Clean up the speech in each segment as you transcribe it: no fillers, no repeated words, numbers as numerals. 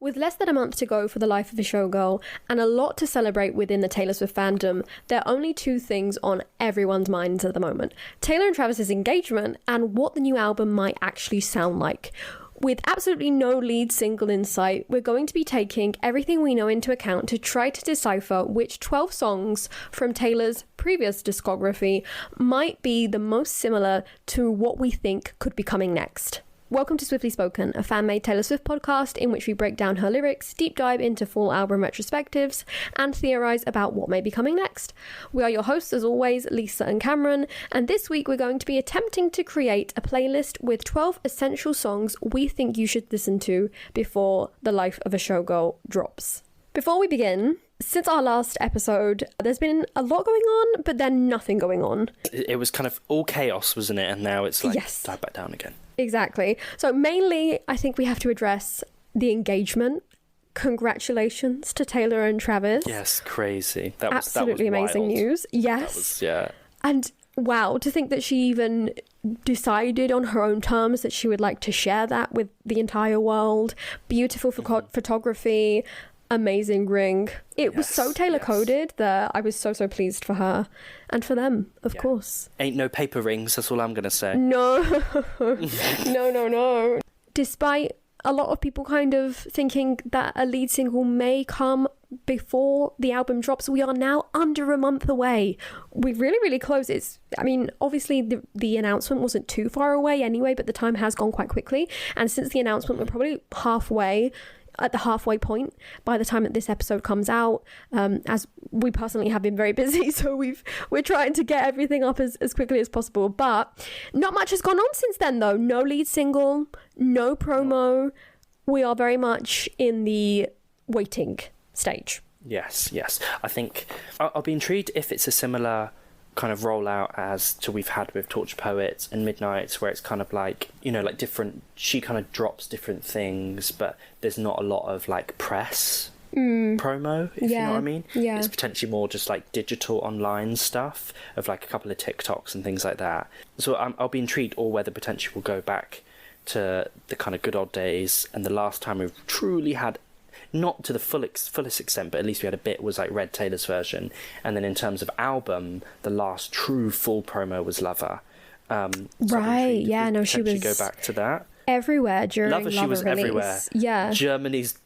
With less than a month to go for the life of a showgirl and a lot to celebrate within the Taylor Swift fandom, there are only two things on everyone's minds at the moment: Taylor and Travis's engagement and what the new album might actually sound like. With absolutely no lead single in sight, we're going to be taking everything we know into account to try to decipher which 12 songs from Taylor's previous discography might be the most similar to what we think could be coming next. Welcome to Swiftly Spoken, a fan-made Taylor Swift podcast in which we break down her lyrics, deep dive into full album retrospectives, and theorise about what may be coming next. We are your hosts, as always, Lisa and Cameron, and this week we're going to be attempting to create a playlist with 12 essential songs we think you should listen to before The Life of a Showgirl drops. Before we begin, since our last episode, there's been a lot going on, but then nothing going on. It was kind of all chaos, wasn't it? And now it's like, yes, died back down again. Exactly. So mainly, I think we have to address the engagement. Congratulations to Taylor and Travis. Yes, crazy. That was absolutely amazing wild. News. Yes. And wow, to think that she even decided on her own terms that she would like to share that with the entire world. Beautiful photography. Amazing ring. It was so Taylor-coded that I was so pleased for her and for them, of course. Ain't no paper rings, that's all I'm gonna say. No. No. Despite a lot of people kind of thinking that a lead single may come before the album drops, we are now under a month away. We're really close. Obviously the announcement wasn't too far away anyway, but the time has gone quite quickly, and since the announcement we're probably at the halfway point by the time that this episode comes out, as we personally have been very busy, so we're trying to get everything up as quickly as possible, but not much has gone on since then though. No lead single, no promo. We are very much in the waiting stage. Yes. I think I'll be intrigued if it's a similar kind of rollout as to we've had with Torture Poets and Midnights, where it's kind of like, like different, she kind of drops different things, but there's not a lot of like press promo, if you know what I mean. It's potentially more just like digital online stuff of like a couple of TikToks and things like that. So I'll be intrigued, or whether potentially we'll go back to the kind of good old days, and the last time we've truly had, not to the fullest extent, but at least we had a bit, was like Red Taylor's version. And then in terms of album, the last true full promo was Lover. She was go back to that everywhere during Lover. She was release. Everywhere. Germany's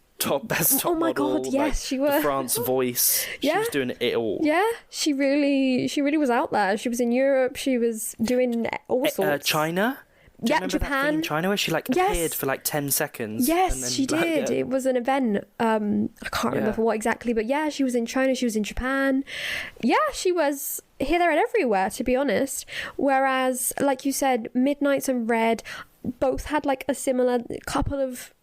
best top my model. God, yes, she was. The France Voice. She was doing it all. Yeah, she really was out there. She was in Europe. She was doing all sorts. China. Do you remember Japan. That thing in China where she appeared for 10 seconds? Yes, and then, she did. It was an event. I can't remember for what exactly, but she was in China, she was in Japan. Yeah, she was here, there and everywhere, to be honest. Whereas, like you said, Midnights and Red both had like a similar couple of,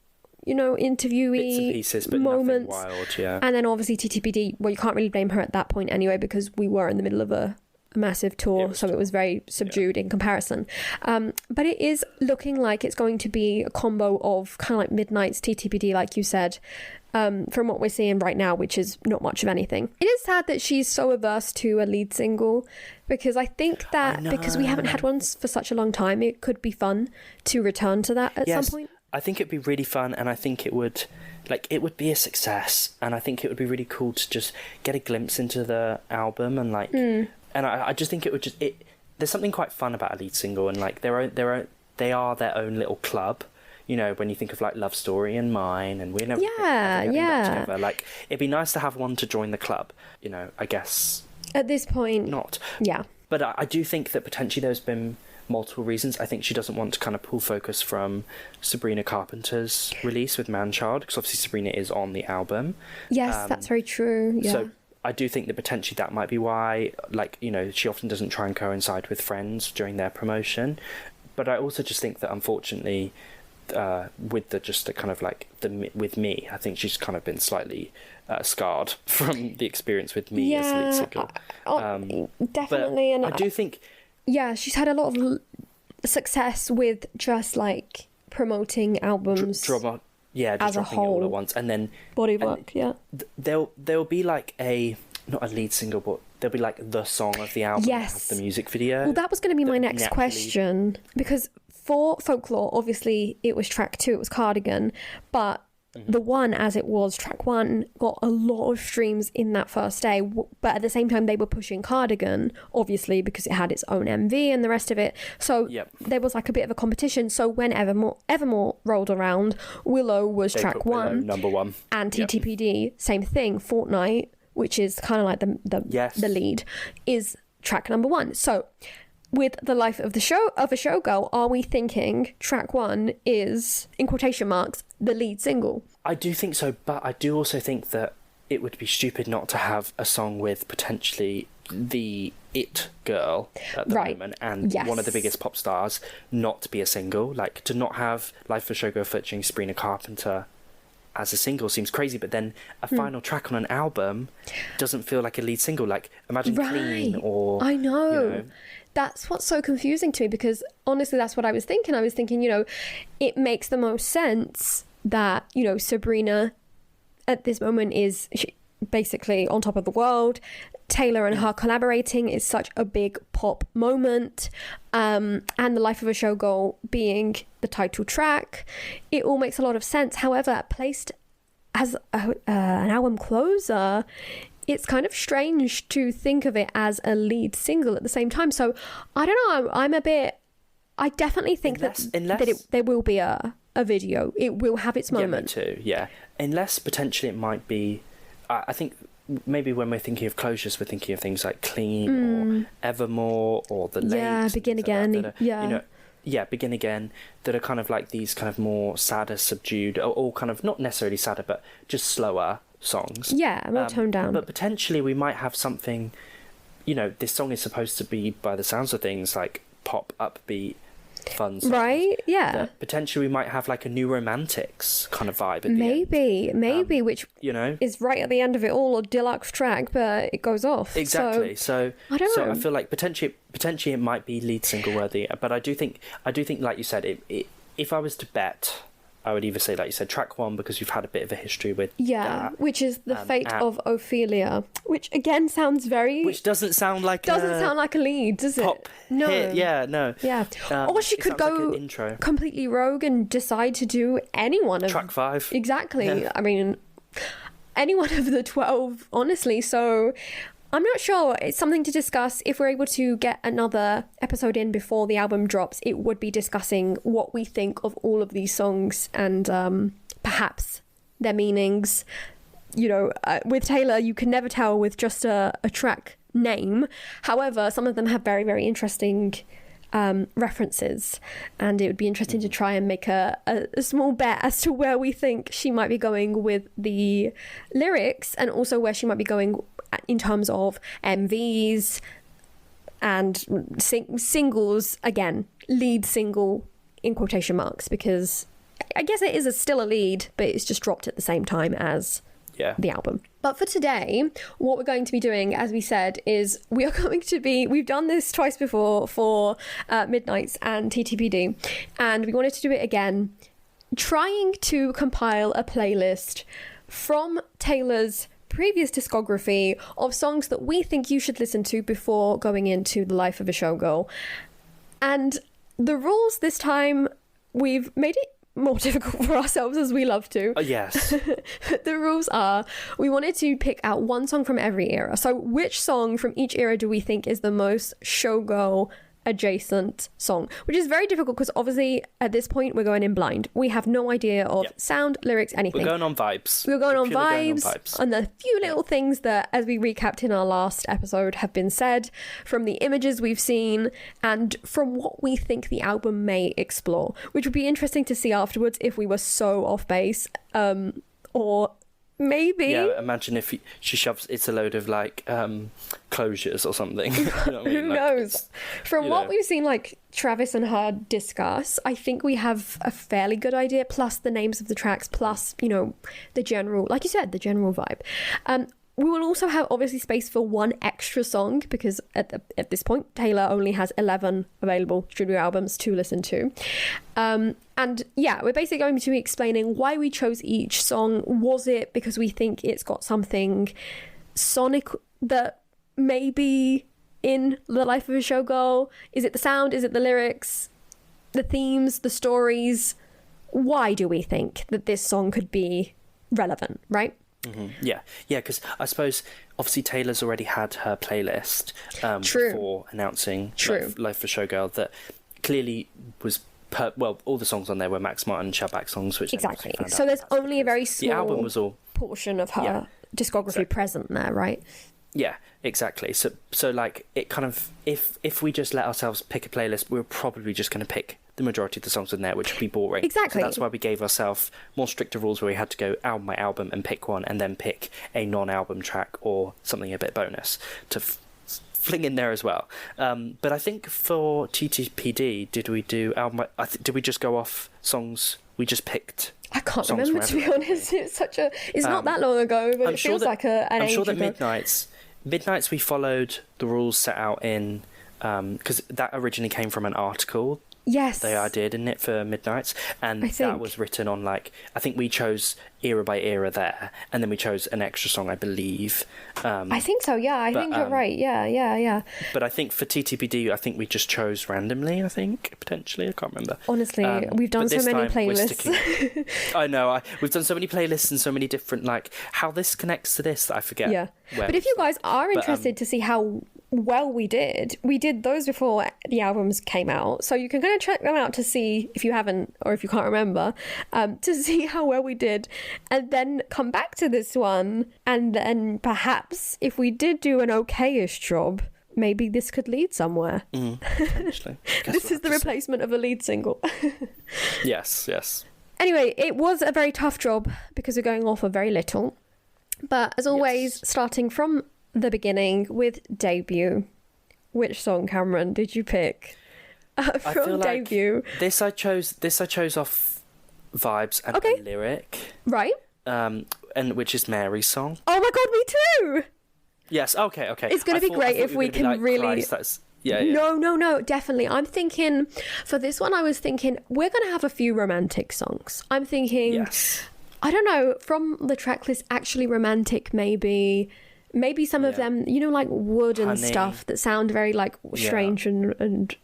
interviewee bits and pieces, but moments. Nothing wild, yeah. And then obviously TTPD, well, you can't really blame her at that point anyway, because we were in the middle of a massive tour, so it was very subdued in comparison, but it is looking like it's going to be a combo of kind of like Midnight's, TTPD, like you said, from what we're seeing right now, which is not much of anything. It is sad that she's so averse to a lead single, because I think that because we haven't had one for such a long time, it could be fun to return to that at some point. I think it'd be really fun, and I think it would be a success, and I think it would be really cool to just get a glimpse into the album and and I just think it would there's something quite fun about a lead single, and like they are their own little club. When you think of like Love Story and Mine, and we're never together. Like, it'd be nice to have one to join the club. I guess at this point, not. Yeah, but I do think that potentially there's been multiple reasons. I think she doesn't want to kind of pull focus from Sabrina Carpenter's release with Manchild, because obviously Sabrina is on the album. Yes, that's very true. Yeah. So I do think that potentially that might be why, she often doesn't try and coincide with friends during their promotion. But I also just think that, unfortunately, with with me, I think she's kind of been slightly scarred from the experience with me as lead single. Definitely. And I do think... Yeah, she's had a lot of success with just, like, promoting albums. Drama. Yeah, just as a dropping whole, it all at once, and then body work. There'll be like not a lead single, but there'll be like the song of the album. Yes, the music video. Well, that was going to be my next question, because for Folklore, obviously it was track 2, it was Cardigan, but the one as it was, track one, got a lot of streams in that first day, but at the same time they were pushing Cardigan, obviously, because it had its own MV and the rest of it. So there was like a bit of a competition. So when Evermore rolled around, Willow was track one, number one, and TTPD, same thing. Fortnight, which is kind of like the lead, is track number one. So with the life of a showgirl, are we thinking track one is, in quotation marks, the lead single? I do think so, but I do also think that it would be stupid not to have a song with potentially the it girl at the moment and one of the biggest pop stars not to be a single. Like, to not have Life of a Showgirl featuring Sabrina Carpenter as a single seems crazy, but then a final track on an album doesn't feel like a lead single. Like, imagine Clean or... I know. That's what's so confusing to me, because honestly, that's what I was thinking. I was thinking, it makes the most sense that, Sabrina at this moment is basically on top of the world. Taylor and her collaborating is such a big pop moment. And The Life of a Showgirl being the title track. It all makes a lot of sense. However, placed as an album closer, it's kind of strange to think of it as a lead single at the same time. So I don't know. I definitely think there will be a video. It will have its moment. Yeah, me too. Yeah, unless potentially it might be. I think maybe when we're thinking of closures, we're thinking of things like Clean or Evermore or The Late. Yeah, Begin Again. Begin Again. That are kind of like these kind of more sadder, subdued, or kind of not necessarily sadder, but just slower songs. Yeah, more toned down. But potentially we might have something, this song is supposed to be, by the sounds of things, like pop, upbeat, fun songs. Right, yeah. That potentially we might have like a New Romantics kind of vibe at maybe, the end. Which, is right at the end of it all, a deluxe track, but it goes off. Exactly. So I don't know. I feel like potentially it might be lead single worthy, but I do think, like you said, if I was to bet, I would either say, like you said, track one, because you've had a bit of a history with that. Which is The Fate of Ophelia, which again sounds which doesn't sound like a lead, does it? Pop no. hit. Yeah, no. Yeah. Or she could go like intro. Completely rogue and decide to do any one of... Track 5. Exactly. Yeah. I mean, any one of the 12, honestly. So I'm not sure. It's something to discuss. If we're able to get another episode in before the album drops, it would be discussing what we think of all of these songs and perhaps their meanings. With Taylor, you can never tell with just a track name. However, some of them have very, very interesting references, and it would be interesting to try and make a small bet as to where we think she might be going with the lyrics, and also where she might be going in terms of MVs and singles. Again, lead single in quotation marks, because I guess it is still a lead, but it's just dropped at the same time as the album. But for today, what we're going to be doing, as we said, is we've done this twice before for Midnights and TTPD, and we wanted to do it again, trying to compile a playlist from Taylor's previous discography of songs that we think you should listen to before going into The Life of a Showgirl. And the rules this time, we've made it more difficult for ourselves, as we love to. Yes. The rules are, we wanted to pick out one song from every era. So which song from each era do we think is the most Showgirl adjacent song? Which is very difficult, because obviously at this point we're going in blind. We have no idea of sound, lyrics, anything. We're going on vibes. We're going on vibes, and the few little things that, as we recapped in our last episode, have been said from the images we've seen and from what we think the album may explore, which would be interesting to see afterwards if we were so off base, or maybe. Yeah, imagine if she shoves it's a load of like closures or something. You know what I mean? Who knows? From what we've seen, like Travis and her discuss, I think we have a fairly good idea, plus the names of the tracks, plus, the general, like you said, the general vibe. We will also have obviously space for one extra song, because at this point Taylor only has 11 available studio albums to listen to. And yeah, we're basically going to be explaining why we chose each song. Was it because we think it's got something sonic that may be in The Life of a Showgirl? Is it the sound? Is it the lyrics? The themes? The stories? why do we think that this song could be relevant, right? Yeah, because I suppose obviously Taylor's already had her playlist before announcing Life for Showgirl that clearly was all the songs on there were Max Martin and Shellback songs, which exactly. So there's only a very small the album was all portion of her discography present there, right? Yeah, exactly. So like it kind of if we just let ourselves pick a playlist, we're probably just going to pick the majority of the songs in there, which would be boring. Exactly. So that's why we gave ourselves more stricter rules where we had to go album by album and pick one, and then pick a non-album track or something a bit bonus to fling in there as well. But I think for TTPD, did we do album? Did we just go off songs? We just picked. I can't remember, to be honest. It's not that long ago, but it feels like an age ago. I'm sure that Midnights we followed the rules set out in because that originally came from an article. Yes. They did, didn't it, for Midnights? And that was written on, like, I think we chose era by era there, and then we chose an extra song, I believe. I think so, yeah. I think you're right. Yeah. But I think for TTPD, I think we just chose randomly, potentially. I can't remember. Honestly, we've done so many playlists. I know. We've done so many playlists and so many different, like, how this connects to this that I forget. Yeah. But if you guys are interested to see how well we did those before the albums came out, so you can kind of check them out to see, if you haven't or if you can't remember, to see how well we did, and then come back to this one, and then perhaps if we did do an okayish job, maybe this could lead somewhere. Potentially. This is the replacement of a lead single. Yes. Anyway, it was a very tough job because we're going off of very little, but as always, starting from the beginning with Debut. Which song, Cameron, did you pick from Debut? Like this I chose off Vibes and a lyric. Right. And which is Mary's song. Oh my god, me too! Yes, okay. It's going to be great if we can really... Yeah. No, definitely. I'm thinking, for this one, I was thinking, we're going to have a few romantic songs. I'm thinking, yes. I don't know, from the track list, actually romantic, maybe some of them, like Wood and stuff that sound very like strange and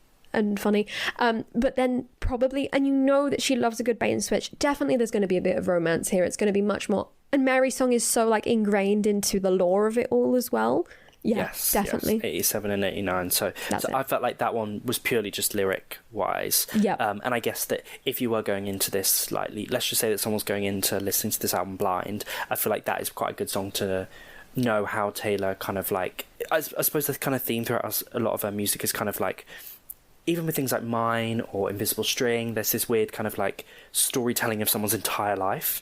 funny. But then probably, and that she loves a good bait and switch. Definitely there's going to be a bit of romance here. It's going to be much more. And Mary's song is so like ingrained into the lore of it all as well. Yeah, yes, definitely. Yes, 87 and 89. So I felt like that one was purely just lyric wise. Yeah. And I guess that if you were going into this slightly, let's just say that someone's going into listening to this album blind, I feel like that is quite a good song to know how Taylor kind of like, I suppose the kind of theme throughout a lot of her music is kind of like, even with things like Mine or Invisible String, there's this weird kind of like storytelling of someone's entire life.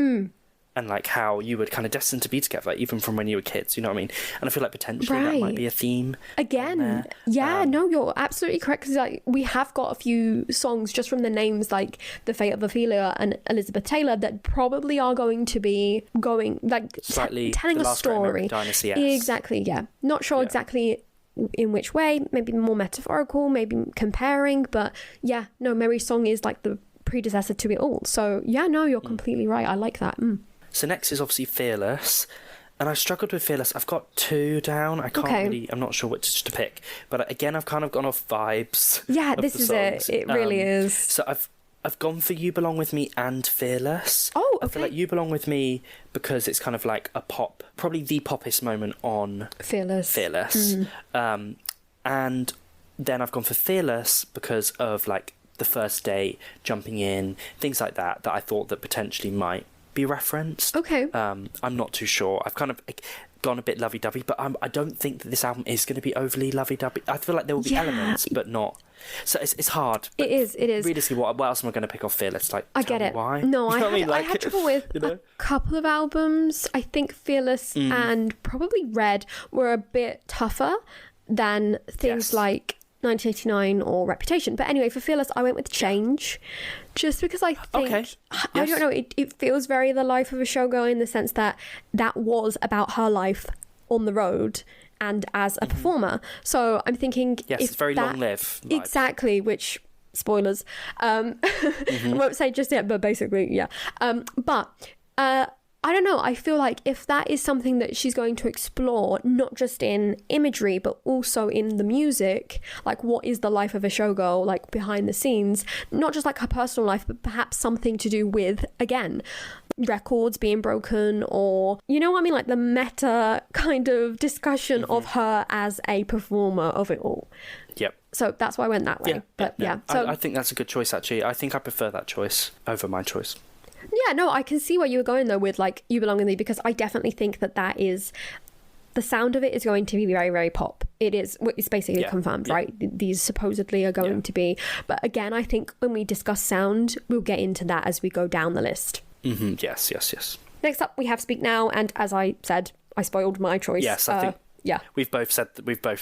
And like how you were kind of destined to be together, even from when you were kids, you know what I mean? And I feel like potentially that might be a theme. Again, no, you're absolutely correct, because like, we have got a few songs just from the names like The Fate of Ophelia and Elizabeth Taylor that probably are going to be going like slightly telling the a last story. Dynasty, exactly, yeah. Not sure exactly in which way, maybe more metaphorical, maybe comparing, but yeah, no, Mary's song is like the predecessor to it all. So yeah, no, you're completely right. I like that. So next is obviously Fearless, and I struggled with Fearless. I've got two down. I can't really, I'm not sure which to pick, but again, I've kind of gone off vibes. Yeah, this is it. It really is. So I've gone for You Belong With Me and Fearless. Oh, okay. I feel like You Belong With Me because it's kind of like a pop, probably the poppest moment on Fearless. And then I've gone for Fearless because of like the first date, jumping in, things like that I thought that potentially might be referenced. Okay. I'm not too sure. I've kind of gone a bit lovey-dovey, but I don't think that this album is going to be overly lovey-dovey. I feel like there will be elements, but not. So it's hard. It is. Realistically, what else am I going to pick off Fearless? Like, I get it. Why? No, I had trouble with a couple of albums. I think Fearless and probably Red were a bit tougher than things like 1989 or Reputation. But anyway, for Fearless, I went with Change, just because I think I don't know, it feels very the life of a showgirl in the sense that was about her life on the road and as a performer. So I'm thinking, it's very long-lived. Exactly, which spoilers. I won't say just yet, but basically, yeah. But I don't know, I feel like if that is something that she's going to explore, not just in imagery, but also in the music, like what is the life of a showgirl, like behind the scenes, not just like her personal life, but perhaps something to do with, again, records being broken, or, you know what I mean, like the meta kind of discussion of her as a performer of it all. Yep. So that's why I went that way. So I think that's a good choice, actually. I think I prefer that choice over my choice. Yeah, no, I can see where you were going though with like You Belong With Me, because I definitely think that is, the sound of it is going to be very, very pop. It's basically confirmed, right? These supposedly are going to be. But again, I think when we discuss sound, we'll get into that as we go down the list. Mm-hmm. Yes. Next up, we have Speak Now, and as I said, I spoiled my choice. Yes, I think... Yeah. We've both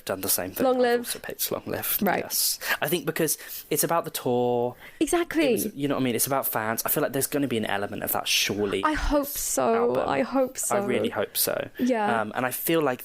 done the same thing. Long Live. I've also picked Long Live. Right. Yes. I think because it's about the tour. Exactly. You know what I mean? It's about fans. I feel like there's going to be an element of that, surely. I hope so. Album. I hope so. I really hope so. Yeah. And I feel like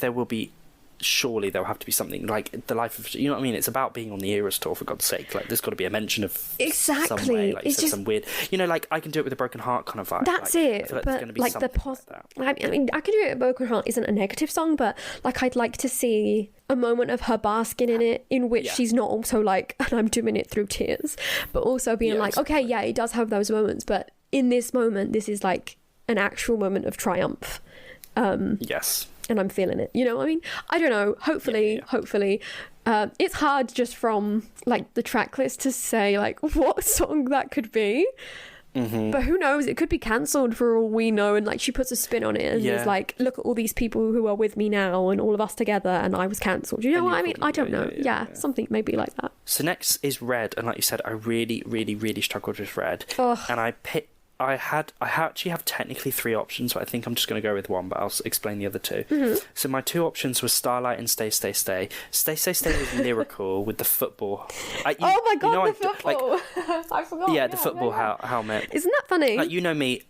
surely there'll have to be something like the life of, you know what I mean? It's about being on the Eras tour, for God's sake. Like, there's got to be a mention of some way, like you said, some weird, you know, like I Can Do It With a Broken Heart kind of vibe. That's like, it. I feel like but there's going to be like something the like that. I mean, I Can Do It With a Broken Heart isn't a negative song, but like I'd like to see a moment of her basking in it, in which she's not also like, and I'm doing it through tears, but also being like, exactly. Okay, yeah, it does have those moments, but in this moment, this is like an actual moment of triumph. Yes. And I'm feeling it, you know what I mean? I don't know, hopefully it's hard just from like the track list to say like what song that could be. Mm-hmm. But who knows, it could be cancelled for all we know, and like she puts a spin on it and is like, look at all these people who are with me now and all of us together, and I was cancelled, you know what I mean? I don't know. Something maybe like that. So next is Red, and like you said, I really struggled with Red. And I actually have technically 3 options, but I think I'm just going to go with one, but I'll explain the other 2. Mm-hmm. So my 2 options were Starlight and Stay, Stay, Stay. Stay, Stay, Stay was lyrical with the football. Oh my God, the football. I forgot. Yeah, the football helmet. Isn't that funny? Like, you know me.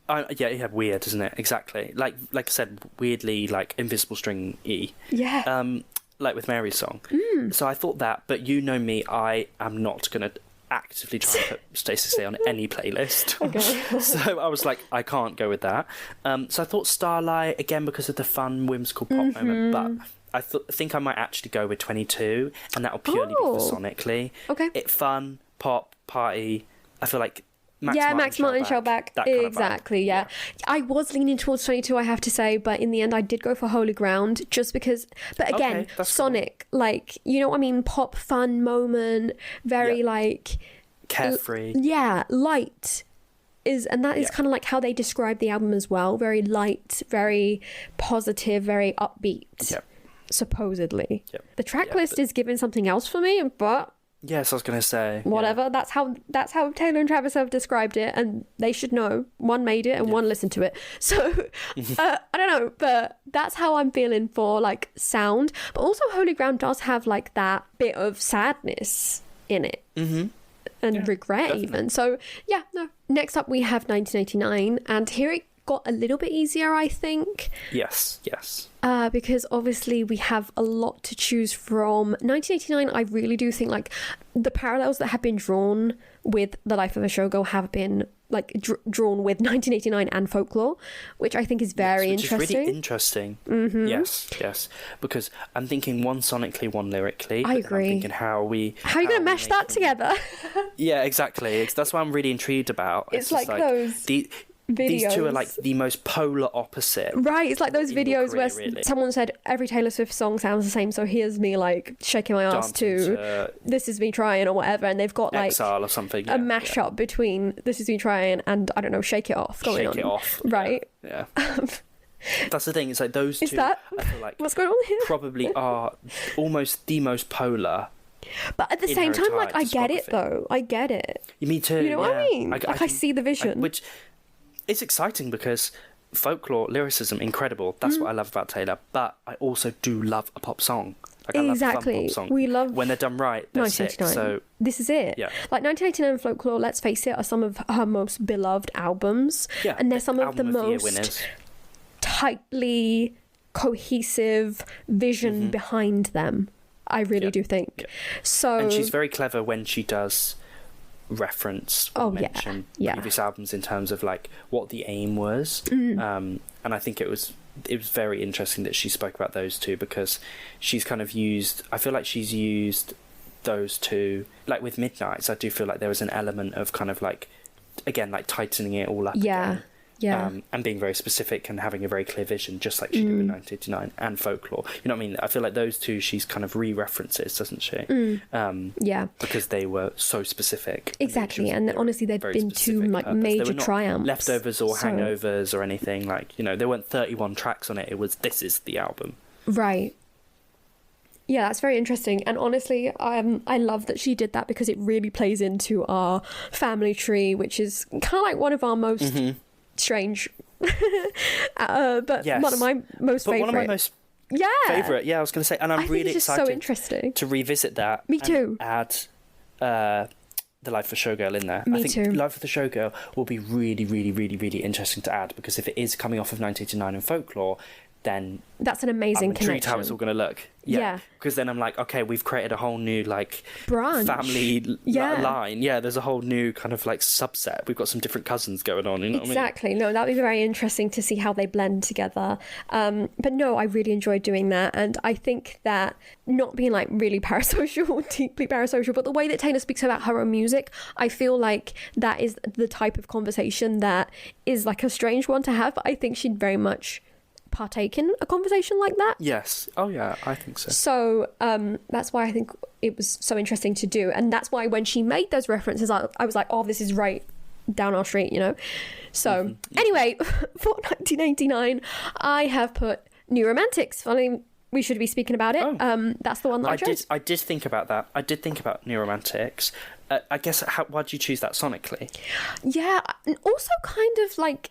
Weird, isn't it? Exactly. Like I said, weirdly, like Invisible String E. Yeah. Like with Mary's song. Mm. So I thought that, but you know me, I am not going to actively try and put Stay Stay Stay on any playlist. Okay. So I was like, I can't go with that. So I thought Starlight, again, because of the fun, whimsical pop moment, but I think I might actually go with 22, and that'll purely be for sonically. Okay. It fun, pop, party. I feel like Max Martin, Shellback. Exactly, yeah. I was leaning towards 22, I have to say, but in the end I did go for Holy Ground, just because, but again, sonic, cool. Like, you know what I mean, pop, fun moment, very like carefree, light is kind of like how they describe the album as well, very light, very positive, very upbeat, supposedly. The track list is giving something else for me, but yes, I was going to say whatever. That's how Taylor and Travis have described it, and they should know. One made it and one listened to it. So I don't know, but that's how I'm feeling for like sound. But also, Holy Ground does have like that bit of sadness in it, and regret even. So Next up, we have 1989, and here it got a little bit easier, I think. Yes. Because obviously we have a lot to choose from. 1989, I really do think like the parallels that have been drawn with the life of a showgirl have been like drawn with 1989 and Folklore, which I think is very interesting. Which is really interesting. Mm-hmm. Yes. Because I'm thinking one sonically, one lyrically. I agree. I'm thinking how are you going to mesh that together? Yeah, exactly. That's what I'm really intrigued about. It's like those videos. These two are like the most polar opposite. Right, it's like those videos where someone said every Taylor Swift song sounds the same, so here's me like shaking my ass to This Is Me Trying or whatever, and they've got like Exile or something, a mashup between This Is Me Trying and, I don't know, Shake It Off going on. Shake It Off. Right. Yeah. That's the thing, it's like those two, I feel like, what's going on here? Probably are almost the most polar. But at the same time, like, I get it though. I get it. Me too. You know what I mean? I see the vision. Which... It's exciting because Folklore, lyricism, incredible. That's what I love about Taylor. But I also do love a pop song. Like, I love a fun pop song. We love when they're done right. They're sick. So this is it. Yeah. Like 1989 Folklore, let's face it, are some of her most beloved albums. Yeah. And they're some of the most tightly cohesive vision behind them. I really do think. Yeah. So, and she's very clever when she does reference or mention previous albums in terms of like what the aim was. And I think it was very interesting that she spoke about those two, because she's kind of used, I feel like she's used those two, like with Midnights, I do feel like there was an element of kind of like, again, like tightening it all up again. And being very specific and having a very clear vision, just like she did with 1989 and Folklore. You know what I mean? I feel like those two she's kind of re-references, doesn't she? Because they were so specific. Exactly, and honestly, they've been two like major triumphs. Leftovers or hangovers or anything, like, you know, there weren't 31 tracks on it. It was, this is the album. Right. Yeah, that's very interesting. And honestly, I love that she did that, because it really plays into our family tree, which is kind of like one of our most strange, but one of my most favorite. One of my most favorite. Yeah, I was going to say, and I'm really excited so interesting to revisit that. Me too. And add the Life of Showgirl in there. I think Life of the Showgirl will be really, really, really, really interesting to add, because if it is coming off of 1989 and Folklore, then that's an amazing connection. Intrigued how it's all going to look. Yeah. Because then I'm like, okay, we've created a whole new like branch, family line. Yeah, there's a whole new kind of like subset. We've got some different cousins going on. You know exactly. what I mean? No, that'd be very interesting to see how they blend together. But no, I really enjoyed doing that, and I think that not being like really parasocial, deeply parasocial, but the way that Taylor speaks about her own music, I feel like that is the type of conversation that is like a strange one to have. But I think she'd very much partake in a conversation like that. Yes. Oh yeah, I think so. So that's why I think it was so interesting to do, and that's why when she made those references, I was like, oh, this is right down our street, you know. So anyway, for 1989 I have put New Romantics. I mean, we should be speaking about it. That's the one that I chose. I did think about that. I did think about New Romantics. I guess, why did you choose that sonically? Yeah, and also kind of like,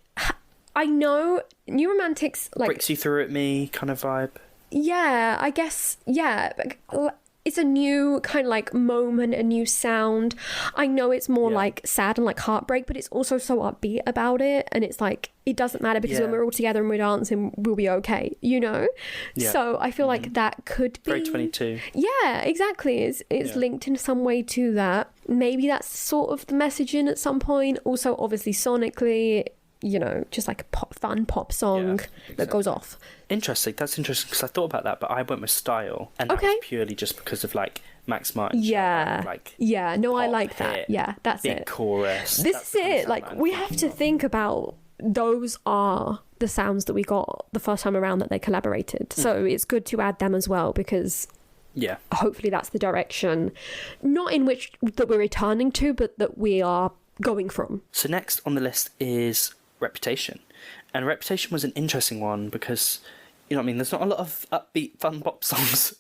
I know New Romantics like Bricks You Through at Me kind of vibe. Yeah, I guess, yeah. It's a new kind of like moment, a new sound. I know it's more like sad and like heartbreak, but it's also so upbeat about it. And it's like, it doesn't matter, because when we're all together and we're dancing, we'll be okay, you know? Yeah. So I feel like that could be... Very 22. Yeah, exactly. It's linked in some way to that. Maybe that's sort of the messaging at some point. Also, obviously, sonically, you know, just like a fun pop song that goes off. Interesting. That's interesting, because I thought about that, but I went with style, and that was purely just because of like Max Martin. I like that. Yeah, that's big chorus. This is it. Like, we have to think about, those are the sounds that we got the first time around that they collaborated. So it's good to add them as well, because hopefully that's the direction, not in which that we're returning to, but that we are going from. So next on the list is Reputation. And Reputation was an interesting one because, you know what I mean, there's not a lot of upbeat fun pop songs.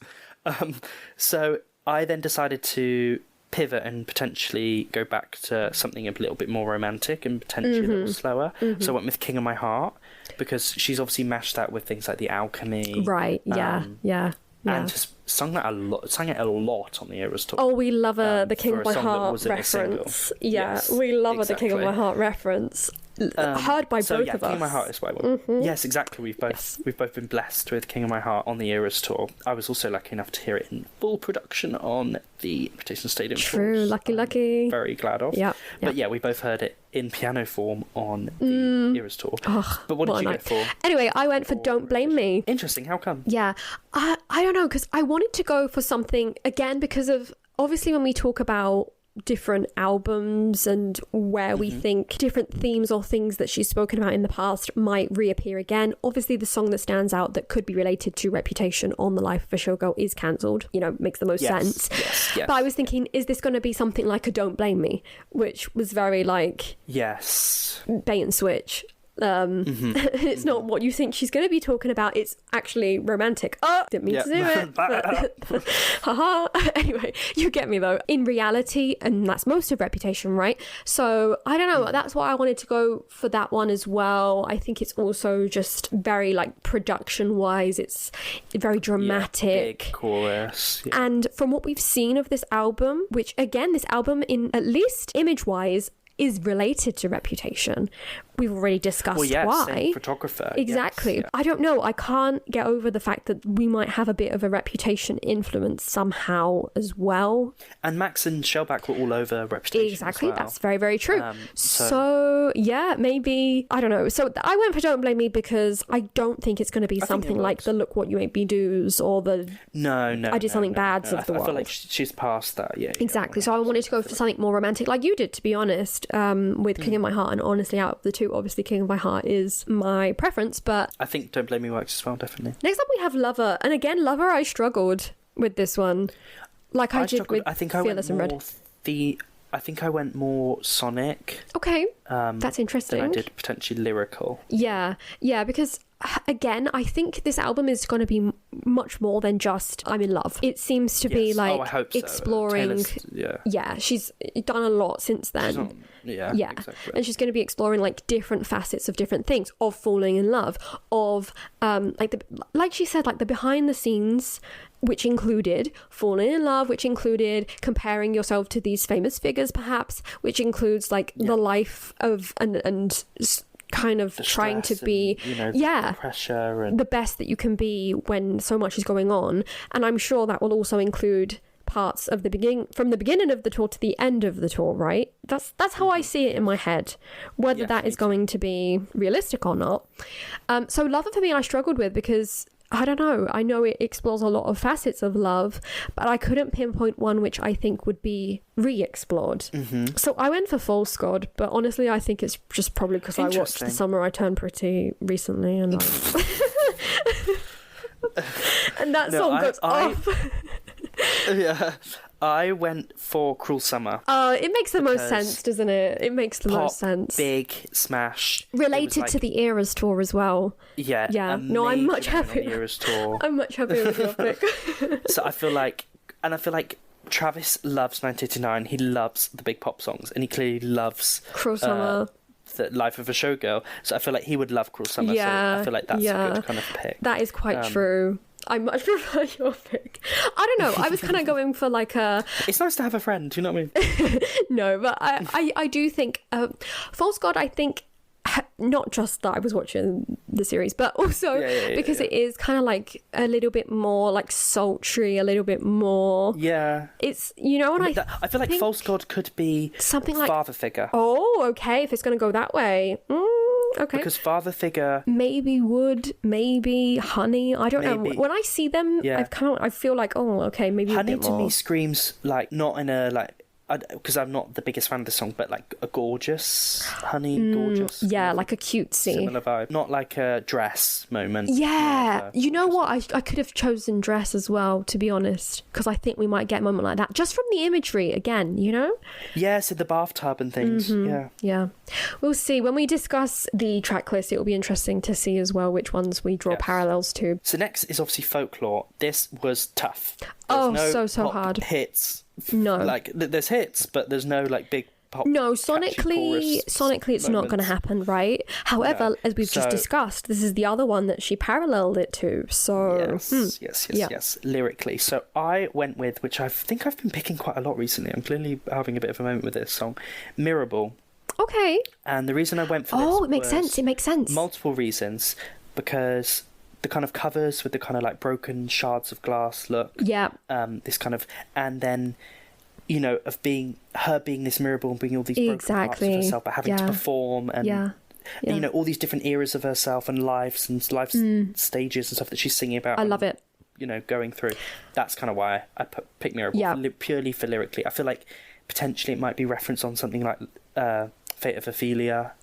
So I then decided to pivot and potentially go back to something a little bit more romantic and potentially a little slower. So I went with King of My Heart, because she's obviously mashed that with things like The Alchemy. Right, and just sang it a lot on the Eras tour. Oh, we love the King of My Heart reference. We love the King of My Heart reference. Heard by both of us. King of My Heart is why I went. Yes, exactly. We've both been blessed with King of My Heart on the Eras tour. I was also lucky enough to hear it in full production on the Invitation Stadium. True, lucky. Very glad of. But yeah, we both heard it in piano form on the Eras tour. But what did you go for? Anyway, I went for Don't Blame Me. Interesting. How come? Yeah, I don't know, because I wanted to go for something, again, because of, obviously when we talk about different albums and where we think different themes or things that she's spoken about in the past might reappear again, obviously the song that stands out that could be related to Reputation on The Life of a Showgirl is cancelled, you know, makes the most sense. Yes. But I was thinking, is this going to be something like a Don't Blame Me, which was very like bait and switch. It's not what you think she's going to be talking about. It's actually romantic. Oh, didn't mean to do it. Haha. Anyway, you get me though. In reality, and that's most of Reputation, right? So I don't know. That's why I wanted to go for that one as well. I think it's also just very like production wise. It's very dramatic. Big chorus. And from what we've seen of this album, which again, this album in at least image wise is related to Reputation. we've already discussed why. Same photographer. Exactly. Yes, yeah. I don't know. I can't get over the fact that we might have a bit of a reputation influence somehow as well. And Max and Shellback were all over reputation. Exactly. As well. That's very, very true. So, yeah, maybe, I don't know. So I went for Don't Blame Me because I don't think it's going to be something like the Look What You Made Me Do's or the I Did Something Bad's of the world. I feel like she's past that, yeah. Exactly. So I wanted to go for something more romantic like you did, to be honest, with King of My Heart. And honestly, out of the two, obviously King of My Heart is my preference, but I think Don't Blame Me works as well, definitely. Next up we have Lover. And again, Lover, I struggled with this one. Like I did with Fearless and Red. I think I went more sonic. Okay, that's interesting. Than I did potentially lyrical. Yeah, because again, I think this album is going to be much more than just I'm in love. It seems to be like I hope so. exploring. Yeah, she's done a lot since then. Exactly. And she's going to be exploring like different facets of different things, of falling in love, of like she said, like the behind the scenes, which included falling in love, which included comparing yourself to these famous figures, perhaps, which includes like the life of and kind of trying to be the pressure and the best that you can be when so much is going on. And I'm sure that will also include parts of the beginning of the tour to the end of the tour, right? That's how I see it in my head, whether that is going to be realistic or not. So Lover for me I struggled with because I don't know. I know it explores a lot of facets of love, but I couldn't pinpoint one which I think would be re-explored. So I went for False God, but honestly, I think it's just probably because I watched The Summer I Turned Pretty recently, and and that song goes off. Yeah. I went for Cruel Summer. It makes the most sense, doesn't it? It makes the most sense. Big smash. Related to the Eras tour as well. Yeah. No, I'm much happier. Eras tour. I'm much happier with your pick. So I feel like Travis loves 1989. He loves the big pop songs, and he clearly loves Cruel Summer. The Life of a Showgirl. So I feel like he would love Cruel Summer. Yeah, so I feel like that's a good kind of pick. That is quite true. I much prefer your pick. I don't know. I was kind of going for like a... It's nice to have a friend, do you know what I mean? No, but I do think... False God, I think... Not just that I was watching the series, but also because it is kind of like a little bit more like sultry, a little bit more... Yeah. It's, you know what I feel like False God could be something like... Father Figure. Oh, okay. If it's going to go that way. Okay. Because Father Figure... Maybe Wood, maybe Honey. I don't know. When I see them, I feel like, oh, okay, maybe Honey a bit more. to me screams like, not in a like... Because I'm not the biggest fan of the song, but like a gorgeous, Honey, gorgeous. Yeah, like a cutesy. Similar vibe. Not like a Dress moment. Yeah. You know what? I could have chosen Dress as well, to be honest, because I think we might get a moment like that. Just from the imagery, again, you know? Yeah, so the bathtub and things. Yeah. We'll see. When we discuss the track list, it will be interesting to see as well which ones we draw parallels to. So next is obviously Folklore. This was tough. There's so hard. Hits. No. Like, there's hits, but there's no, like, big pop. No, sonically it's not going to happen, right? However, as we've just discussed, this is the other one that she paralleled it to, so... Yes, lyrically. So I went with, which I think I've been picking quite a lot recently, I'm clearly having a bit of a moment with this song, Mirrorball. Okay. And the reason I went for this it makes sense. Multiple reasons, because... the kind of covers with the kind of like broken shards of glass look. Yeah. This kind of, and then, you know, of being this mirrorball and being all these broken parts of herself, but having to perform and, you know, all these different eras of herself and lives and stages and stuff that she's singing about. I love it. You know, going through. That's kind of why I picked Mirrorball, purely for lyrically. I feel like potentially it might be reference on something like Fate of Ophelia.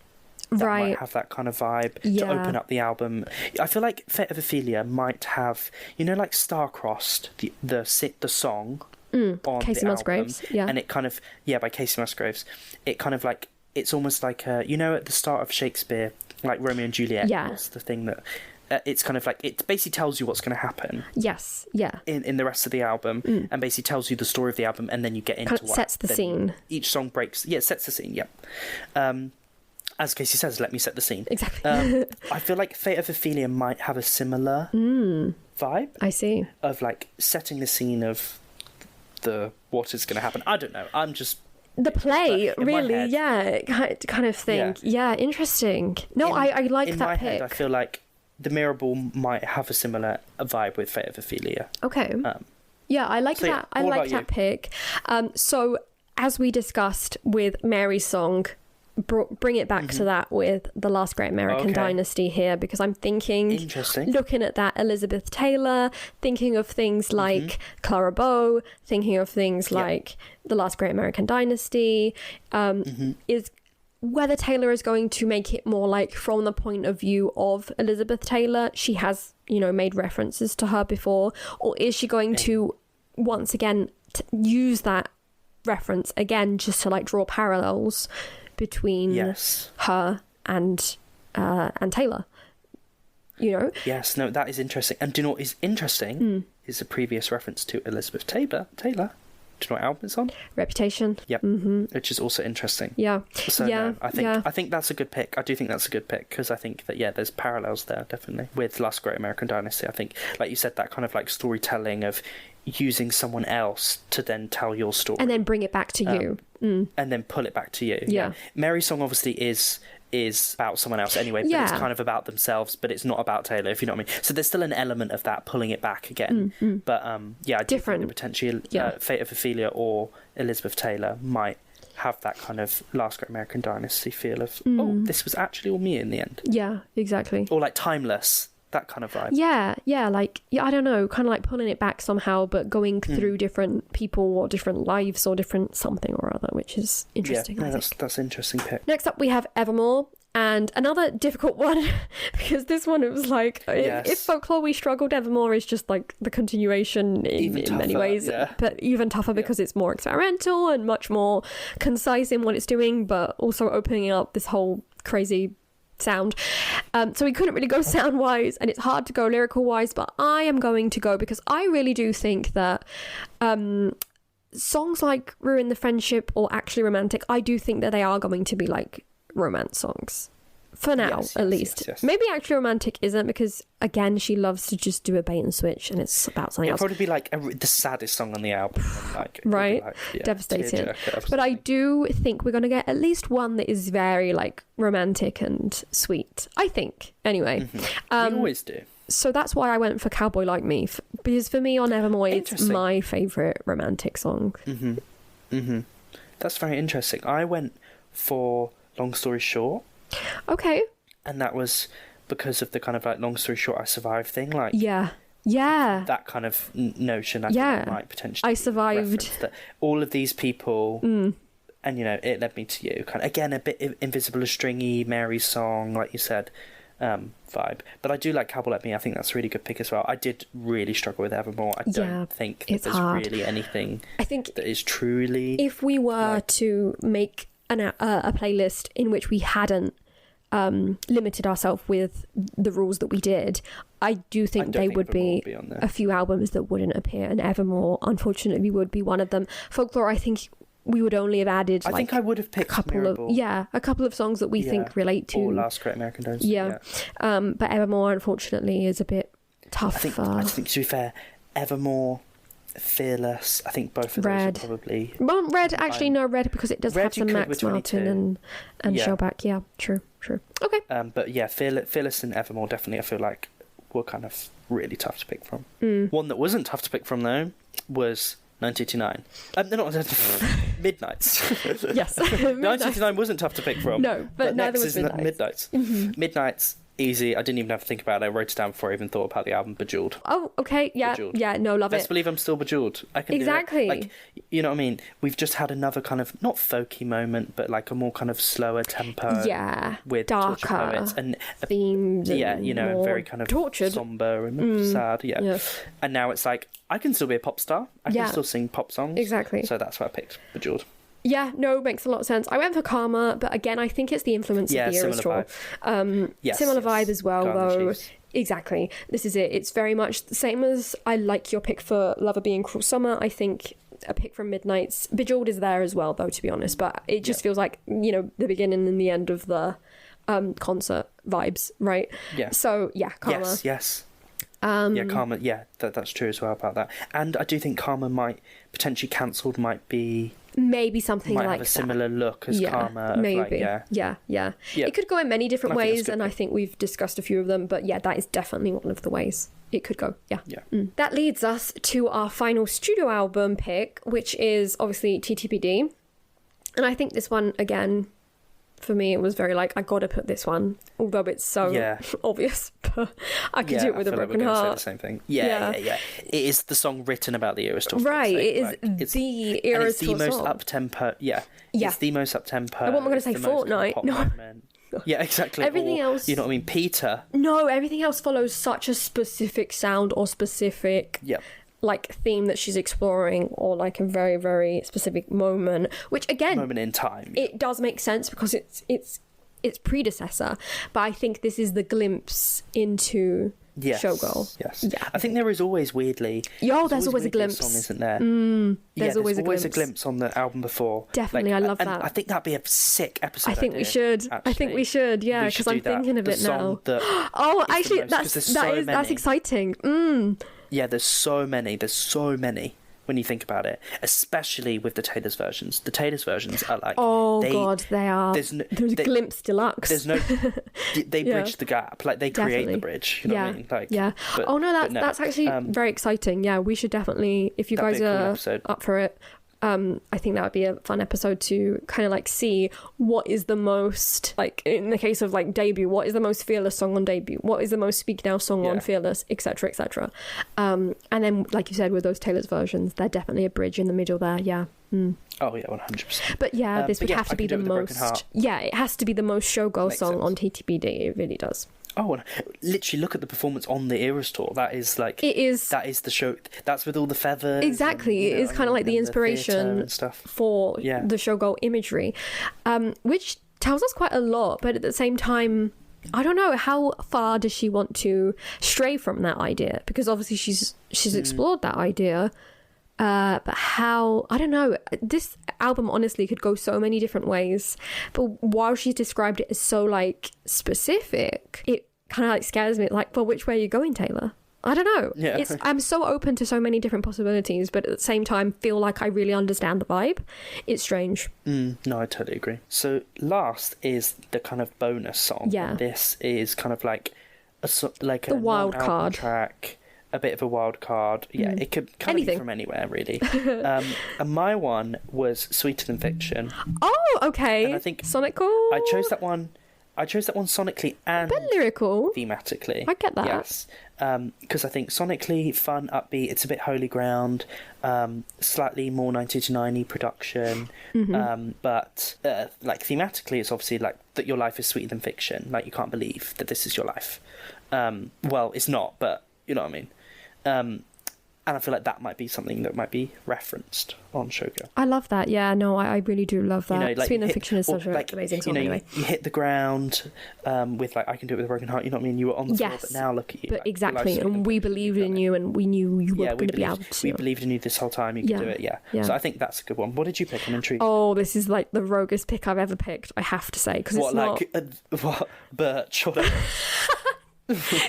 That might have that kind of vibe to open up the album. I feel like Fate of Ophelia might have, you know, like Star-Crossed, the song on Casey the Musgraves, album, and it kind of by Casey Musgraves. It kind of like it's almost like you know, at the start of Shakespeare, like Romeo and Juliet. Was the thing that it's kind of like it basically tells you what's going to happen. Yes, yeah. In the rest of the album, and basically tells you the story of the album, and then you get into kind of sets the scene. Each song breaks. Yeah, it sets the scene. Yeah. As Casey says, let me set the scene. Exactly. I feel like Fate of Ophelia might have a similar vibe. I see. Of like setting the scene of what is going to happen. I don't know. I'm just the play, in my really, head, yeah, kind of thing. Yeah, interesting. No, I like in that my pick. head, I feel like the Mirror Ball might have a similar vibe with Fate of Ophelia. Okay. Yeah, I like so that. yeah, I what like about that pick. So as we discussed with Mary's song, bring it back to that with the Last Great American Dynasty here, because I'm thinking, Interesting. looking at that Elizabeth Taylor, thinking of things like Clara Bow, thinking of things like the Last Great American Dynasty, is whether Taylor is going to make it more like from the point of view of Elizabeth Taylor. She has, made references to her before, or is she going to once again use that reference again just to like draw parallels between her and Taylor, Yes, no, that is interesting. And do you know what is interesting? Is a previous reference to Elizabeth Taylor. Do you know what album it's on? Reputation. Yep. Which is also interesting. Yeah. So no, I think that's a good pick. I do think that's a good pick, because I think that there's parallels there definitely with Last Great American Dynasty. I think, like you said, that kind of like storytelling of using someone else to then tell your story and then bring it back to you, and then pull it back to you. Yeah. Mary's song obviously is about someone else anyway, but it's kind of about themselves, but it's not about Taylor, if you know what I mean. So there's still an element of that pulling it back again. But I do think that potentially Fate of Ophelia or Elizabeth Taylor might have that kind of Last Great American Dynasty feel of this was actually all me in the end. Yeah, exactly. Or like Timeless, that kind of vibe. I don't know, kind of like pulling it back somehow, but going through different people or different lives or different something or other, which is interesting. That's an interesting pick. Next up we have Evermore, and another difficult one because this one, it was like if Folklore we struggled, Evermore is just like the continuation in many ways, but even tougher because it's more experimental and much more concise in what it's doing, but also opening up this whole crazy sound. So we couldn't really go sound wise, and it's hard to go lyrical wise, but I am going to go, because I really do think that songs like Ruin the Friendship or Actually Romantic, I do think that they are going to be like romance songs for now, at least. Maybe Actually Romantic isn't, because again she loves to just do a bait and switch and it's about something else. It'll probably be like the saddest song on the album, like devastating. But I do think we're going to get at least one that is very like romantic and sweet, I think, anyway. We always do. So that's why I went for Cowboy Like Me, because for me on Evermore it's my favourite romantic song. That's very interesting. I went for Long Story Short. Okay. And that was because of the kind of like Long Story Short, I Survived thing. Like that kind of notion. I think might potentially. I survived. That all of these people, and it led me to you. Kind of, again, a bit Invisible as Stringy, Mary's song, like you said, vibe. But I do like Cowboy Like Me. I think that's a really good pick as well. I did really struggle with Evermore. I don't think that there's really anything. I think that is truly. If we were to make a playlist in which we hadn't limited ourselves with the rules that we did, I do think they would be a few albums that wouldn't appear, and Evermore unfortunately would be one of them. Folklore, I think we would only have added I think I would have picked a couple of songs that we think relate to, or Last Great American Dynasty. But Evermore unfortunately is a bit tough. I think to be fair, Evermore, Fearless, I think both of those are probably... Well, Red, actually, no, Red, because it does have some Max Martin and Shellback. Yeah, true. Okay. But yeah, Fearless and Evermore definitely, I feel like, were kind of really tough to pick from. One that wasn't tough to pick from, though, was 1989. They're not... Midnights. Yes. 1989 wasn't tough to pick from. No, but neither was Midnights. Midnights. Easy. I didn't even have to think about it. I wrote it down before I even thought about the album. Bejeweled. Oh, okay. Yeah. Bejeweled. Yeah. No, love Best believe I'm still bejeweled. I can exactly. do it. Like, you know what I mean? We've just had another kind of not folky moment, but like a more kind of slower tempo. Yeah. With darker poets and themes. Very kind of tortured, somber and sad. Yeah. And now it's like I can still be a pop star. I can still sing pop songs. Exactly. So that's why I picked Bejeweled. Yeah, no, makes a lot of sense. I went for Karma, but again, I think it's the influence of the era straw. Similar vibe as well, though. Exactly. This is it. It's very much the same as I like your pick for Lover Being Cruel Summer. I think a pick from Midnight's. Bejeweled is there as well, though, to be honest. But it just feels like, the beginning and the end of the concert vibes, right? Yeah. So, yeah, Karma. Yes. Karma, that's true as well about that. And I do think Karma might, potentially cancelled, might be maybe something might like have a similar look as Karma. Maybe. Yeah. It could go in many different ways, and pick. I think we've discussed a few of them. But yeah, that is definitely one of the ways it could go. Yeah. That leads us to our final studio album pick, which is obviously TTPD. And I think this one, again, for me, it was very like, I gotta put this one, although it's so obvious. But I could do it with a broken heart. Say the same thing. Yeah. It is the song written about the Eras tour. Right, it is like, the Eras tour song. It's the most up-tempo. Yeah. It's the most up-tempo. What am I going to say? Fortnite? No. Yeah, exactly. Everything else... You know what I mean? Peter. No, everything else follows such a specific sound or specific... like theme that she's exploring, or like a very, very specific moment, which again, moment in time, it does make sense because it's predecessor, but I think this is the glimpse into Showgirl. I think there is always weirdly there's always a glimpse song, isn't there? There's always a glimpse on the album before. Definitely. I love that. I think that'd be a sick episode. I think we should yeah, because I'm thinking of it now. Actually, that's exciting. Yeah, there's so many when you think about it, especially with the Taylor's versions. The Taylor's versions are like... they are. There's Glimpse Deluxe. There's no... They bridge the gap. Like, they create the bridge. You know what I mean? Like, that's actually very exciting. Yeah, we should definitely... If you guys are up for it... I think that would be a fun episode to kind of like see what is the most, like in the case of like debut, what is the most Fearless song on debut, what is the most Speak Now song on Fearless, etc, etc. And then like you said with those Taylor's versions, they're definitely a bridge in the middle there. Oh yeah, 100%. But this would have to be the most it has to be the most Showgirl song on TTPD. It really does. Oh, literally look at the performance on the Eras tour. That is like... It is... That is the show... That's with all the feathers. Exactly. It is kind of like the inspiration for the Showgirl imagery, which tells us quite a lot, but at the same time, I don't know, how far does she want to stray from that idea? Because obviously she's explored that idea, but how... I don't know. This album honestly could go so many different ways, but while she's described it as so like specific, it kind of like scares me, like, well, which way are you going, Taylor? I don't know. I'm so open to so many different possibilities, but at the same time feel like I really understand the vibe. It's strange. No, I totally agree. So last is the kind of bonus song. This is kind of like a wild card track, a bit of a wild card. It could kind of be from anywhere, really. And my one was Sweeter Than Fiction. Oh, okay. And I think Sonical. I chose that one sonically and but lyrical, thematically. I get that. Yes, because I think sonically fun, upbeat. It's a bit holy ground. Slightly more 90s production. But like thematically, it's obviously like that your life is sweeter than fiction. Like you can't believe that this is your life. Well, it's not, but you know what I mean. And I feel like that might be something that might be referenced on Showgirl. I love that. Yeah, no, I really do love that. Like Sweet and Fiction is such an amazing song anyway. You hit the ground with like, I Can Do It With a Broken Heart, you know what I mean? You were on the floor, but now look at you. But like, exactly, and we believed in you and we knew you were going to be able to. We believed in you this whole time, you could do it, So I think that's a good one. What did you pick? I'm intrigued. Oh, this is like the roguest pick I've ever picked, I have to say. Cause it's not... what? Birch? Or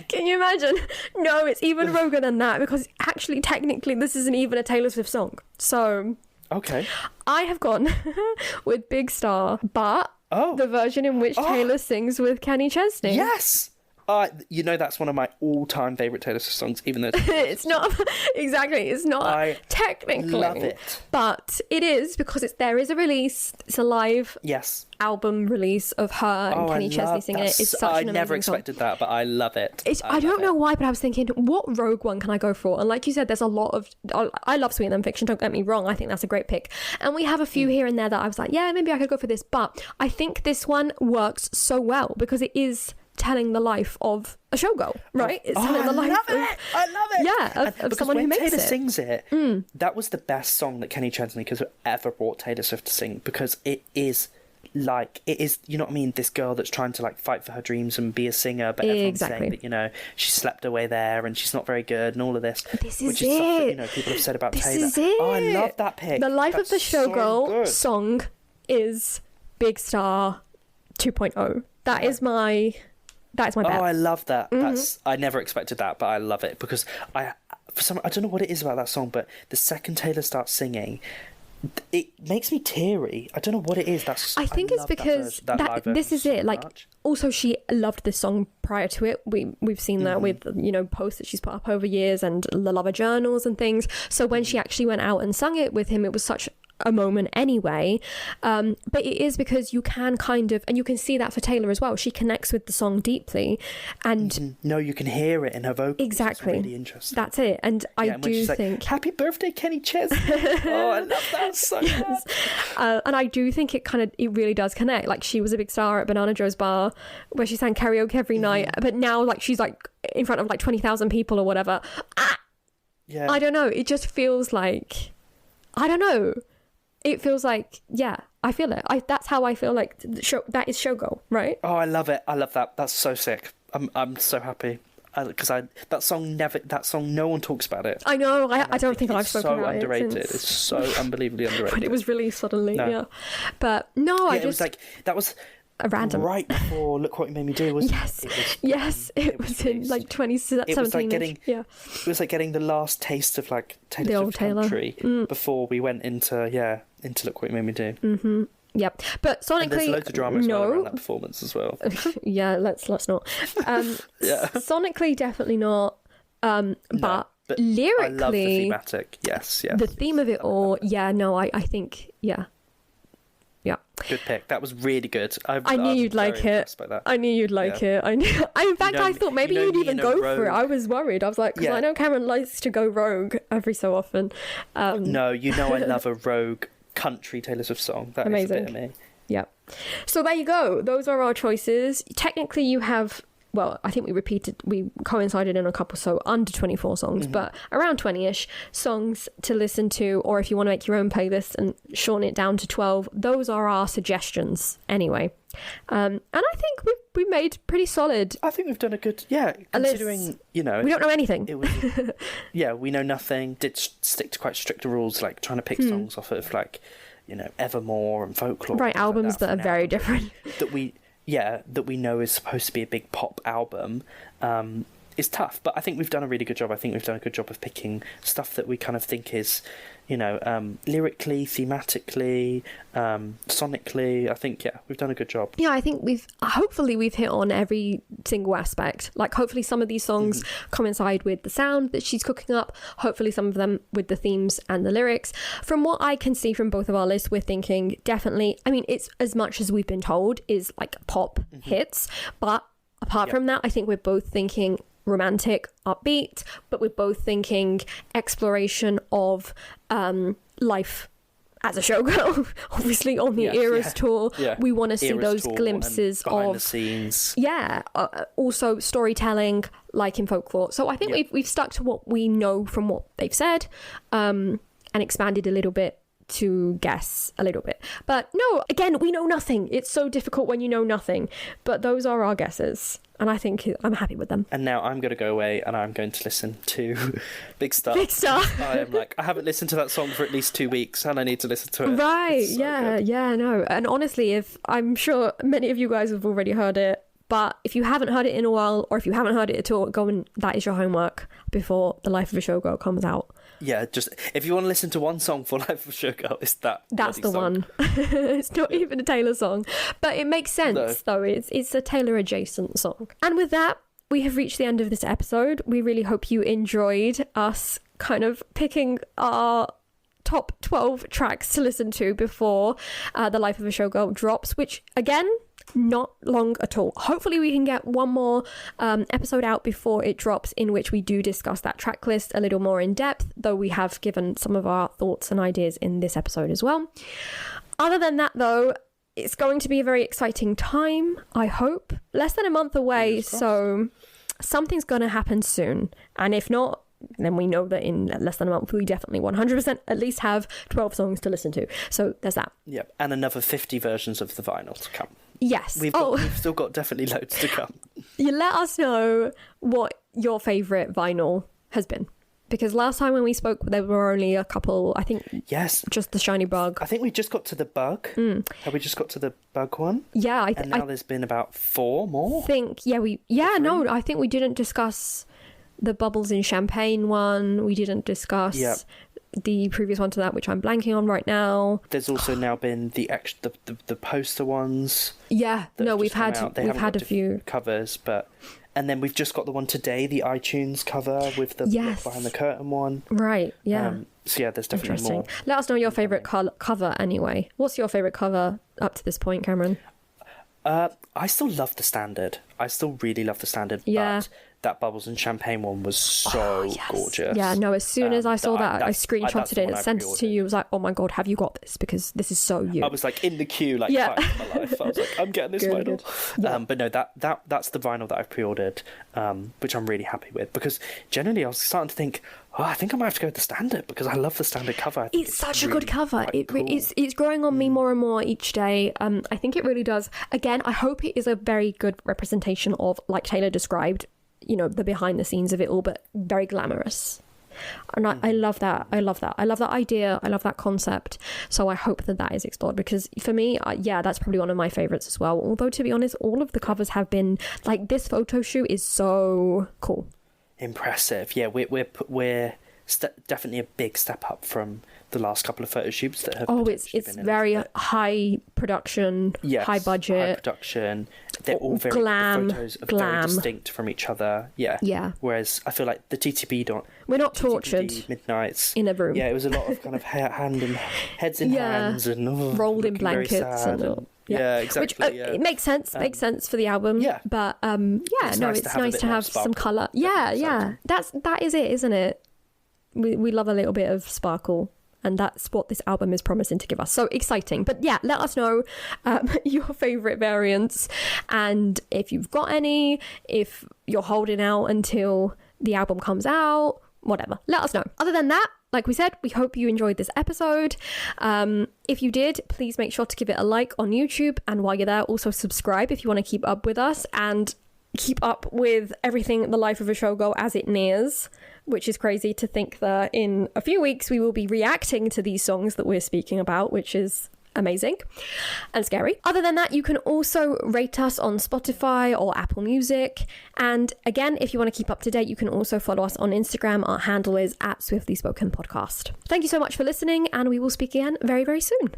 Can you imagine? No, it's even roguer than that, because actually technically this isn't even a Taylor Swift song. So okay, I have gone with Big Star, but the version in which Taylor sings with Kenny Chesney. Yes. You know, that's one of my all-time favourite Taylor Swift songs, even though it's not exactly. It's not technically. Love it, but it is because there is a release. It's a live album release of her and Kenny Chesney singing it. It's such an amazing song. I never expected that, but I love it. I don't know why, but I was thinking, what rogue one can I go for? And like you said, there's a lot of... I love Sweet and Fiction, don't get me wrong. I think that's a great pick. And we have a few here and there that I was like, yeah, maybe I could go for this. But I think this one works so well because it is telling the life of a showgirl, right? It's telling the life I love it. Yeah, of someone who makes Taylor it. sings it, that was the best song that Kenny Chesney could have ever brought Taylor Swift to sing, because it is, you know what I mean, this girl that's trying to like fight for her dreams and be a singer, but everyone's saying that, you know, she slept away there and she's not very good and all of this. This is which is stuff that, you know, people have said about Taylor. Is it. Oh, I love that pick. The life of the showgirl song is Big Star 2.0. That's my bet. Oh, I love that. I never expected that, but I love it because I don't know what it is about that song, but the second Taylor starts singing, it makes me teary. I don't know what it is. I think it's because this is it. Like, also she loved this song prior to it. We've seen that with, you know, posts that she's put up over years and the Lover journals and things. So when she actually went out and sung it with him, it was such a moment anyway, but it is because you can kind of, and you can see that for Taylor as well, she connects with the song deeply, and no, you can hear it in her vocals. Exactly. It's really interesting. That's it. And I do think, happy birthday Kenny Chesney. Oh, I love that so much. And I do think it really does connect. Like, she was a big star at Banana Joe's bar where she sang karaoke every night, but now, like, she's like in front of like 20,000 people or whatever. Yeah, I don't know, it just feels like, I don't know, it feels like, yeah, I feel it. That's how I feel like that is Showgirl, right? Oh, I love it. I love that. That's so sick. I'm so happy because that song no one talks about it. I know. I don't think I've spoken about underrated. it. It's so unbelievably underrated. When it was released suddenly, No. yeah. But no, it was like that was a random right before Look What You Made Me Do. Wasn't it? It was in like 2017. It was like getting the last taste of like Taylor Swift country before we went into Look What You Made Me Do. Mm-hmm. Yep. But sonically, and there's loads of drama as well around that performance as well. Yeah, let's not. Sonically, definitely not. But lyrically, I love the thematic. Yes. The theme of it all. Yeah. No, I think. Yeah. Yeah. Good pick. That was really good. I knew you'd like it. I knew you'd like it. In fact, I thought maybe you'd even go for it. I was worried. I was like, because I know Cameron likes to go rogue every so often. No, I love a rogue country Taylor Swift song. That amazing. Is a bit of me. Yeah. So there you go. Those are our choices. Technically, you have. Well, I think we coincided in a couple, so under 24 songs, but around 20-ish songs to listen to, or if you want to make your own playlist and shorten it down to 12, those are our suggestions anyway. And I think we made pretty solid. I think we've done a good, considering, we don't know anything. It was, we know nothing, did stick to quite strict rules, like trying to pick songs off of like, Evermore and Folklore. Right, albums that are very different. That we know is supposed to be a big pop album is tough, but I think we've done a really good job. I think we've done a good job of picking stuff that we kind of think is, lyrically, thematically, sonically. I think, we've done a good job. Yeah, I think hopefully we've hit on every single aspect. Like, hopefully some of these songs coincide with the sound that she's cooking up. Hopefully some of them with the themes and the lyrics. From what I can see from both of our lists, we're thinking definitely, I mean, it's as much as we've been told is like pop hits. But apart from that, I think we're both thinking romantic, upbeat, but we're both thinking exploration of life as a showgirl. Obviously on the Eras tour, we want to see those glimpses behind of the scenes. Also storytelling like in Folklore. So I think we've stuck to what we know from what they've said, and expanded a little bit to guess a little bit. But no, again, we know nothing. It's so difficult when you know nothing, but those are our guesses, and I think I'm happy with them. And now I'm going to go away and I'm going to listen to Big Star. I am like, I haven't listened to that song for at least 2 weeks and I need to listen to it. Right, no. And honestly, if I'm sure many of you guys have already heard it, but if you haven't heard it in a while, or if you haven't heard it at all, go and that is your homework before The Life of a Showgirl comes out. Yeah, just if you want to listen to one song for Life of a Showgirl, it's that. That's the song. one. It's not even a Taylor song, but it makes sense though. It's a Taylor adjacent song. And with that, we have reached the end of this episode. We really hope you enjoyed us kind of picking our top 12 tracks to listen to before The Life of a Showgirl drops, which again, not long at all. Hopefully we can get one more episode out before it drops, in which we do discuss that track list a little more in depth, though we have given some of our thoughts and ideas in this episode as well. Other than that though, it's going to be a very exciting time, I hope. Less than a month away, so something's going to happen soon. And if not, then we know that in less than a month we definitely 100% at least have 12 songs to listen to. So there's that. Yep, and another 50 versions of the vinyl to come. Yes. We've still got definitely loads to come. You let us know what your favourite vinyl has been. Because last time when we spoke, there were only a couple, I think. Yes. Just the Shiny Bug. I think we just got to the Bug. Have we just got to the Bug one? Yeah. And now there's been about 4 more? I think we didn't discuss the Bubbles in Champagne one. We didn't discuss the previous one to that, which I'm blanking on right now. There's also now been the poster ones. Yeah, no, we've had a few covers, but and then we've just got the one today, the iTunes cover with the behind the curtain one. Right. Yeah. So yeah, there's definitely more. Let us know your favourite cover anyway. What's your favourite cover up to this point, Cameron? I still love the standard. I still really love the standard. Yeah. But that Bubbles and Champagne one was so gorgeous. Yeah, no, as soon as I saw that, I screenshotted it and sent it to you. I was like, oh my God, have you got this? Because this is so you. I was like in the queue, like fighting for my life. I was like, I'm getting this vinyl. Yeah. But no, that's the vinyl that I've pre-ordered, which I'm really happy with. Because generally I was starting to think, I think I might have to go with the standard because I love the standard cover. It's such a good cover. It's growing on me more and more each day. I think it really does. Again, I hope it is a very good representation of, like Taylor described, the behind the scenes of it all, but very glamorous. And I love that. I love that idea. I love that concept. So I hope that is explored, because for me, that's probably one of my favorites as well. Although, to be honest, all of the covers have been like, this photo shoot is so cool. Impressive. Yeah, we're definitely a big step up from the last couple of photo shoots that have. It's very high production, high budget, high production. They're all very glam, the photos are very distinct from each other. Yeah. Whereas I feel like the TTPD we're not tortured Midnights in a room. Yeah, it was a lot of kind of heads in hands and rolled in blankets and yeah, exactly. Which it makes sense. Makes sense for the album. Yeah, but it's nice to have some colour. Yeah. That is it, isn't it? We love a little bit of sparkle, and that's what this album is promising to give us. So exciting. But yeah, let us know your favourite variants, and if you've got any, if you're holding out until the album comes out, whatever. Let us know. Other than that, like we said, we hope you enjoyed this episode. If you did, please make sure to give it a like on YouTube, and while you're there, also subscribe if you want to keep up with us and keep up with everything The Life of a Showgirl as it nears, which is crazy to think that in a few weeks we will be reacting to these songs that we're speaking about, which is amazing and scary. Other than that, you can also rate us on Spotify or Apple Music. And again, if you want to keep up to date, you can also follow us on Instagram. Our handle is @SwiftlySpokenPodcast. Thank you so much for listening, and we will speak again very, very soon.